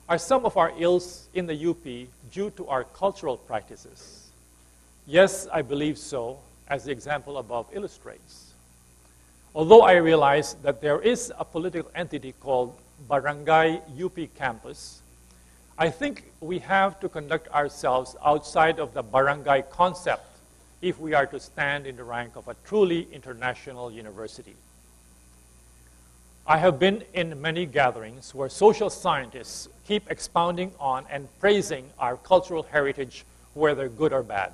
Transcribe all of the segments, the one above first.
Are some of our ills in the UP due to our cultural practices? Yes, I believe so, as the example above illustrates. Although I realize that there is a political entity called Barangay UP Campus, I think we have to conduct ourselves outside of the barangay concept if we are to stand in the rank of a truly international university. I have been in many gatherings where social scientists keep expounding on and praising our cultural heritage, whether good or bad.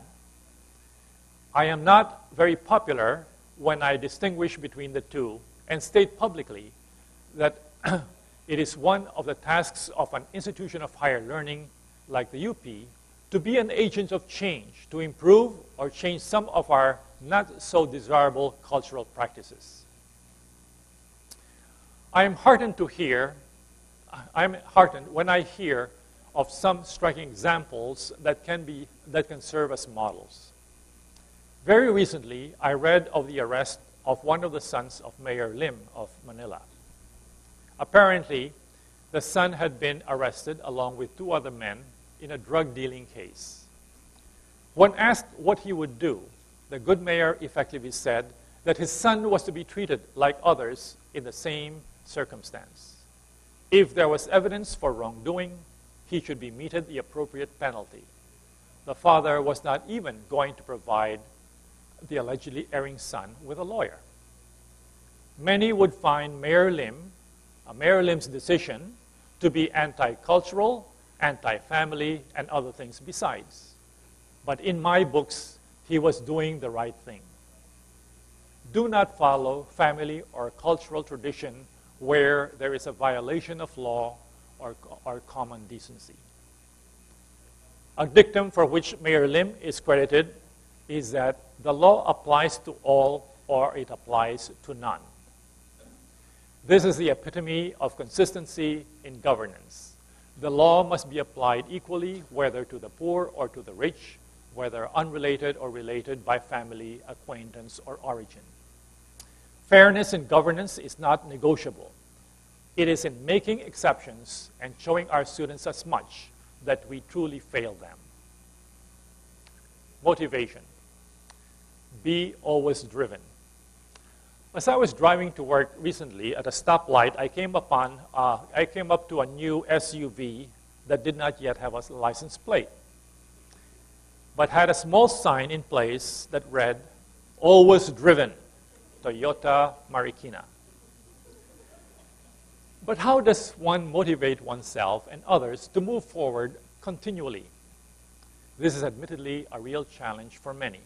I am not very popular when I distinguish between the two and state publicly that it is one of the tasks of an institution of higher learning like the UP to be an agent of change, to improve or change some of our not so desirable cultural practices. I'm heartened when I hear of some striking examples that can serve as models. Very recently, I read of the arrest of one of the sons of Mayor Lim of Manila. Apparently, the son had been arrested along with 2 other men in a drug dealing case. When asked what he would do, the good mayor effectively said that his son was to be treated like others in the same circumstance. If there was evidence for wrongdoing, he should be meted the appropriate penalty. The father was not even going to provide the allegedly erring son with a lawyer. Many would find Mayor Lim's decision to be anti-cultural, anti-family, and other things besides. But in my books, he was doing the right thing. Do not follow family or cultural tradition where there is a violation of law or common decency. A dictum for which Mayor Lim is credited is that the law applies to all or it applies to none. This is the epitome of consistency in governance. The law must be applied equally, whether to the poor or to the rich, whether unrelated or related by family, acquaintance, or origin. Fairness in governance is not negotiable. It is in making exceptions and showing our students as much that we truly fail them. Motivation. Be always driven. As I was driving to work recently at a stoplight, I came up to a new SUV that did not yet have a license plate, but had a small sign in place that read, "Always driven, Toyota Marikina." But how does one motivate oneself and others to move forward continually? This is admittedly a real challenge for many.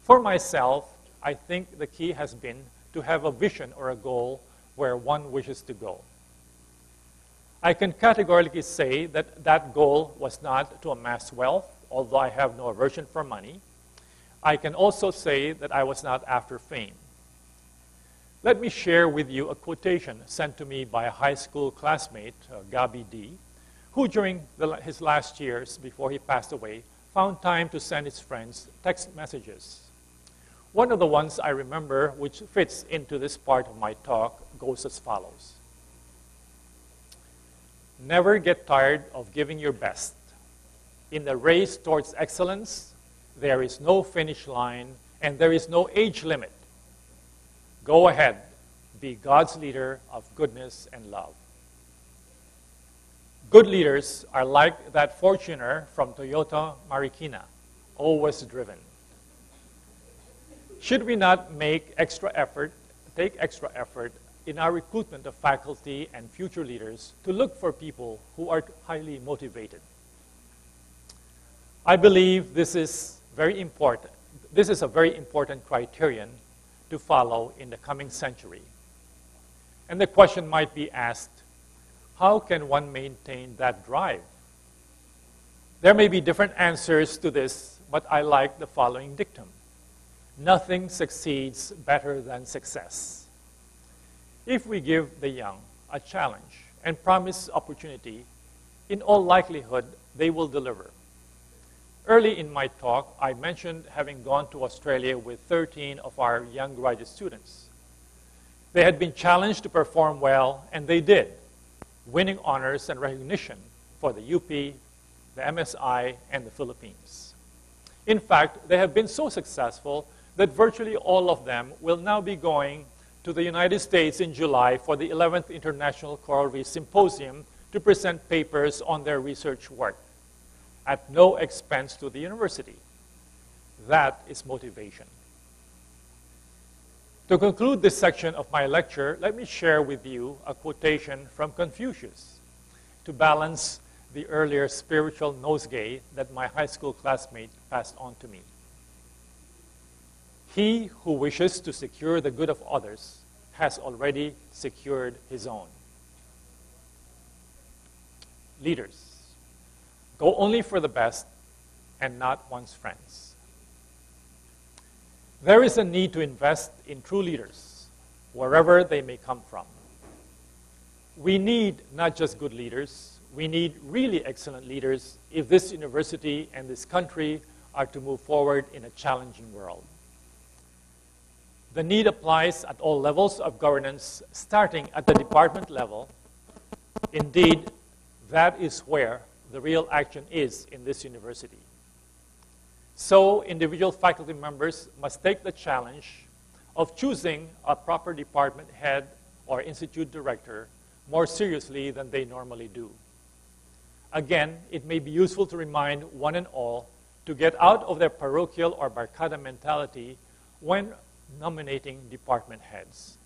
For myself, I think the key has been to have a vision or a goal where one wishes to go. I can categorically say that that goal was not to amass wealth, although I have no aversion for money. I can also say that I was not after fame. Let me share with you a quotation sent to me by a high school classmate, Edgardo D, who during his last years before he passed away found time to send his friends text messages. One of the ones I remember, which fits into this part of my talk, goes as follows. Never get tired of giving your best. In the race towards excellence, there is no finish line and there is no age limit. Go ahead, be God's leader of goodness and love. Good leaders are like that Fortuner from Toyota Marikina, always driven. Should we not take extra effort in our recruitment of faculty and future leaders to look for people who are highly motivated? I believe this is very important. This is a very important criterion to follow in the coming century. And the question might be asked, how can one maintain that drive? There may be different answers to this, but I like the following dictum. Nothing succeeds better than success. If we give the young a challenge and promise opportunity, in all likelihood, they will deliver. Early in my talk, I mentioned having gone to Australia with 13 of our young graduate students. They had been challenged to perform well, and they did. winning honors and recognition for the UP, the MSI, and the Philippines. In fact, they have been so successful that virtually all of them will now be going to the United States in July for the 11th International Coral Reef Symposium to present papers on their research work at no expense to the university. That is motivation. To conclude this section of my lecture, let me share with you a quotation from Confucius to balance the earlier spiritual nosegay that my high school classmate passed on to me. He who wishes to secure the good of others has already secured his own. Leaders, go only for the best and not one's friends. There is a need to invest in true leaders, wherever they may come from. We need not just good leaders, we need really excellent leaders if this university and this country are to move forward in a challenging world. The need applies at all levels of governance, starting at the department level. Indeed, that is where the real action is in this university. So, individual faculty members must take the challenge of choosing a proper department head or institute director more seriously than they normally do. Again, it may be useful to remind one and all to get out of their parochial or barkada mentality when nominating department heads.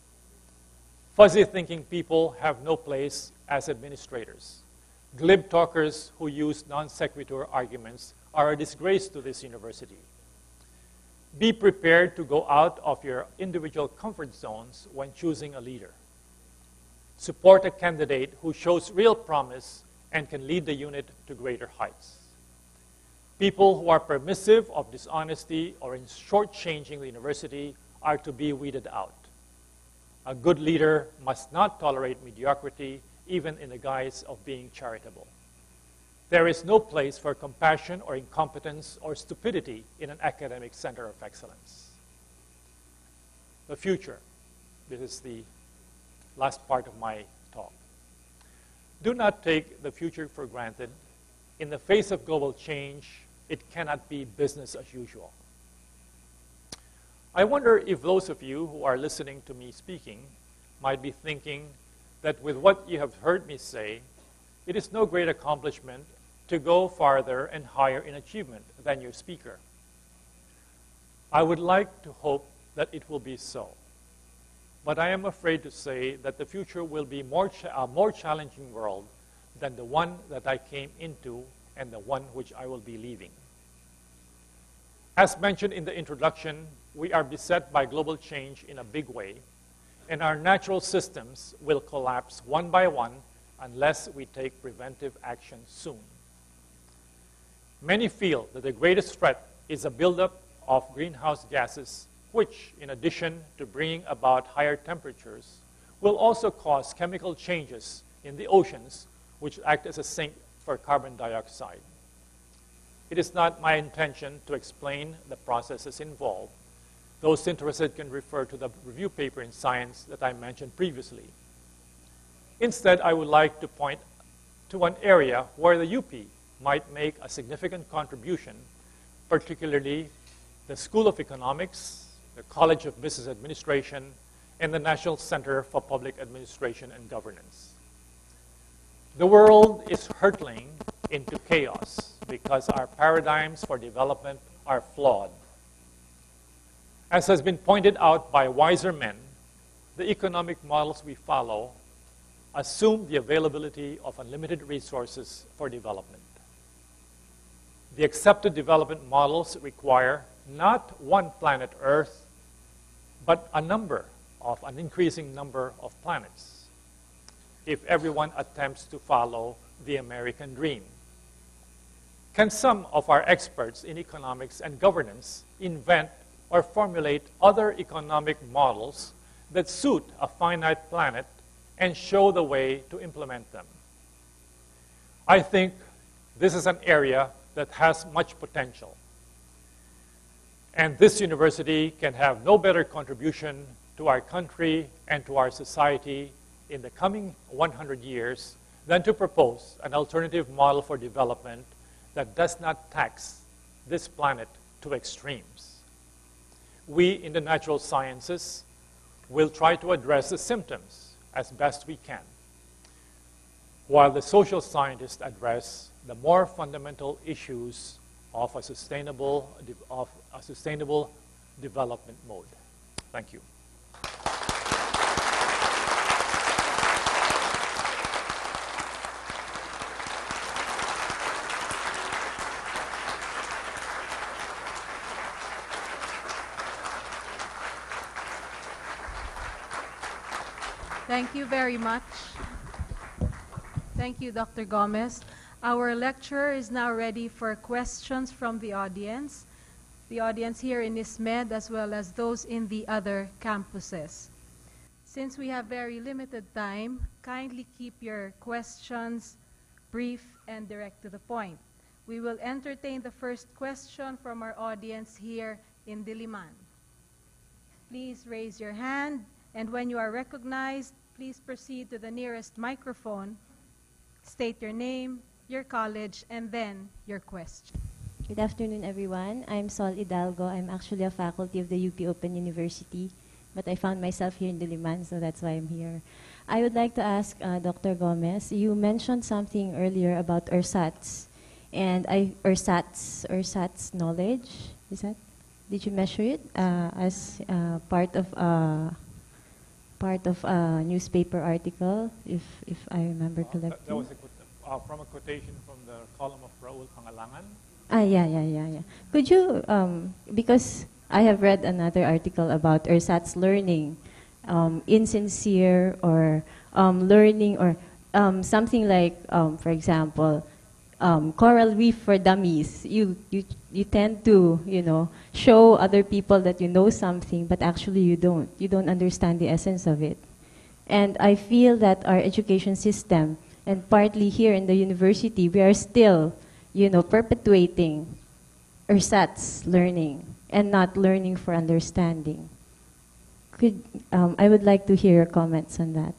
Fuzzy-thinking people have no place as administrators. Glib talkers who use non-sequitur arguments are a disgrace to this university. Be prepared to go out of your individual comfort zones when choosing a leader. Support a candidate who shows real promise and can lead the unit to greater heights. People who are permissive of dishonesty or in shortchanging the university are to be weeded out. A good leader must not tolerate mediocrity, even in the guise of being charitable. There is no place for compassion or incompetence or stupidity in an academic center of excellence. The future. This is the last part of my talk. Do not take the future for granted. In the face of global change, it cannot be business as usual. I wonder if those of you who are listening to me speaking might be thinking that with what you have heard me say, it is no great accomplishment to go farther and higher in achievement than your speaker. I would like to hope that it will be so. But I am afraid to say that the future will be a more challenging world than the one that I came into and the one which I will be leaving. As mentioned in the introduction, we are beset by global change in a big way, and our natural systems will collapse one by one unless we take preventive action soon. Many feel that the greatest threat is a buildup of greenhouse gases, which, in addition to bringing about higher temperatures, will also cause chemical changes in the oceans, which act as a sink for carbon dioxide. It is not my intention to explain the processes involved. Those interested can refer to the review paper in Science that I mentioned previously. Instead, I would like to point to an area where the UP might make a significant contribution, particularly the School of Economics, the College of Business Administration, and the National Center for Public Administration and Governance. The world is hurtling into chaos because our paradigms for development are flawed. As has been pointed out by wiser men, the economic models we follow assume the availability of unlimited resources for development. The accepted development models require not one planet Earth, but an increasing number of planets, if everyone attempts to follow the American dream. Can some of our experts in economics and governance invent or formulate other economic models that suit a finite planet and show the way to implement them? I think this is an area that has much potential. And this university can have no better contribution to our country and to our society in the coming 100 years than to propose an alternative model for development that does not tax this planet to extremes. We in the natural sciences will try to address the symptoms as best we can, while the social scientists address the more fundamental issues of a sustainable development mode. Thank you. Thank you very much. Thank you, Dr. Gomez. Our lecturer is now ready for questions from the audience here in NISMED as well as those in the other campuses. Since we have very limited time, kindly keep your questions brief and direct to the point. We will entertain the first question from our audience here in Diliman. Please raise your hand, and when you are recognized, please proceed to the nearest microphone, state your name, your college, and then your question. Good afternoon, everyone. I'm Sol Hidalgo. I'm actually a faculty of the UP Open University, but I found myself here in Diliman, so that's why I'm here. I would like to ask Dr. Gomez, you mentioned something earlier about ersatz, and ersatz knowledge, is that? Did you measure it as part of a newspaper article, if I remember correctly? That was from a quotation from the column of Raul Pangalangan. Yeah. Could you, because I have read another article about ersatz learning, insincere or learning or something like, for example, coral reef for dummies. You tend to, show other people that you know something, but actually you don't. You don't understand the essence of it. And I feel that our education system, and partly here in the university, we are still, perpetuating ersatz learning and not learning for understanding. I would like to hear your comments on that.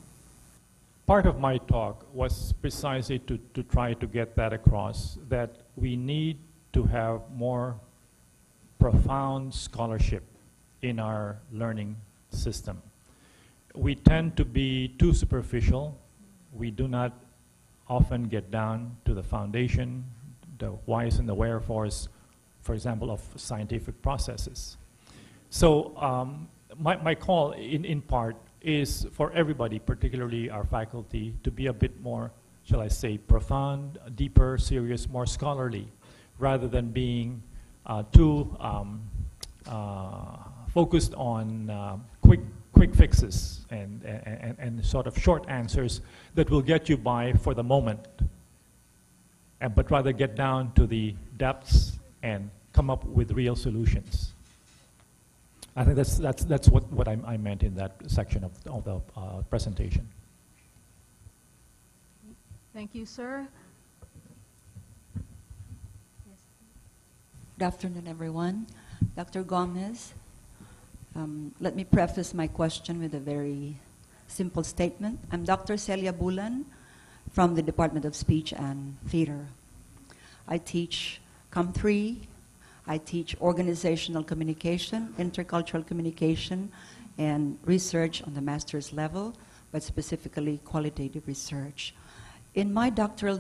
Part of my talk was precisely to try to get that across, that we need to have more profound scholarship in our learning system. We tend to be too superficial. We do not often get down to the foundation, the whys and the wherefores, for example, of scientific processes. So my call, in part, is for everybody, particularly our faculty, to be a bit more, shall I say, profound, deeper, serious, more scholarly, rather than being too focused on quick fixes and sort of short answers that will get you by for the moment, but rather get down to the depths and come up with real solutions. I think that's what I meant in that section of the presentation. Thank you, sir. Good afternoon, everyone. Dr. Gomez, let me preface my question with a very simple statement. I'm Dr. Celia Bulan from the Department of Speech and Theater. I teach COM3. I teach organizational communication, intercultural communication, and research on the master's level, but specifically qualitative research. In my doctoral